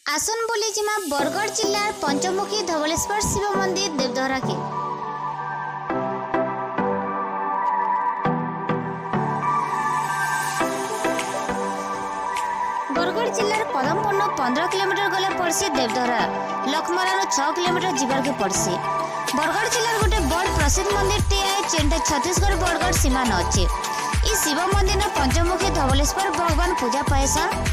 आसन बोली जिमा बरगढ़ जिल्लार पंचमुखी धवलेश्वर शिव मंदिर देवधरा के बरगढ़ जिल्लार पदमपुर 15 किलोमीटर गले पड़सी देवधरा लखमरानु 6 किलोमीटर जीवार के पड़सी। बरगढ़ जिल्लार गोटे बड़ प्रसिद्ध मंदिर टे जेनटा छत्तीसगढ़ बरगढ़ सीमा न अच्छे। इस शिव मंदिर पंचमुखी धवलेश्वर भगवान पूजा पाएसन।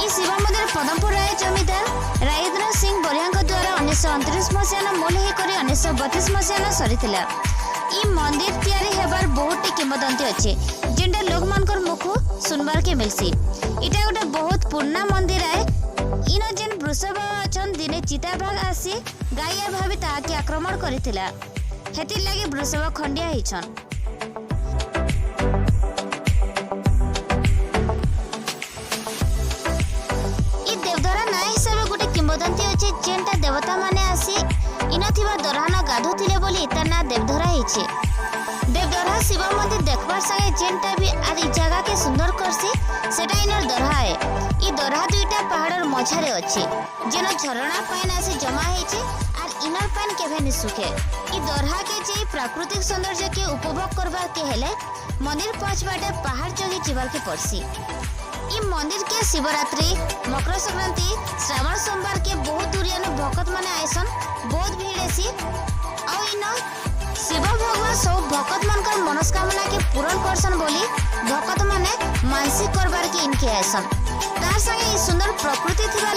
इस शिव मंदिर पदमपुर राय जमीदार राजेंद्र सिंह बरिया द्वारा 1929 मसीहा मोल होकर 1932 मसीहा सरीथिला। ई मंदिर तैयारी हेबार बहुत किंवदंती अच्छे जेनटा लोक मानकर मुखु सुनबार के मिलसी। इटा गोटे बहुत पुराना मंदिर है। इन जेन वृषभ अछन दिने चिताबाघ आसी गाइया भाभी ताके आक्रमण करिथिला। हेतिर लागि वृषभ खंडिया हिछन। किंवदंती अच्छे जेनटा देवता माने आसी इन थिबा दरहान गाधुथिले बोली इतार ना देवधरा हिचे। देवधरा शिव मंदिर देखबार संगे जेनटा भी आदि जगह के सुंदर करसी सेटा इनर दरहा है। ई दरहा दुईटा पहाड़र मझारे अछि जेन झरणा पाइन आसी जमा हेचे आर इनर पाइन केभे नि सुखे। ई दरहा के जे प्राकृतिक सौंदर्य के उपभोग करबा के हेले मंदिर पहुंचबाटे पहाड़ चढ़ी जीवार के पड़सी। ई मंदिर के शिवरात्रि मकर संक्रांति श्रावण सोमवार के बहुत दूरियानु भक्त माने आइसन बहुत भीड़ ऐसी और इन शिव भगवान सब भक्त मानकर मनोकामना के पूर्ण करसन बोली भक्त माने मानसिक करबार के इनके आइसन। तार संगे ई सुंदर प्रकृति थिबा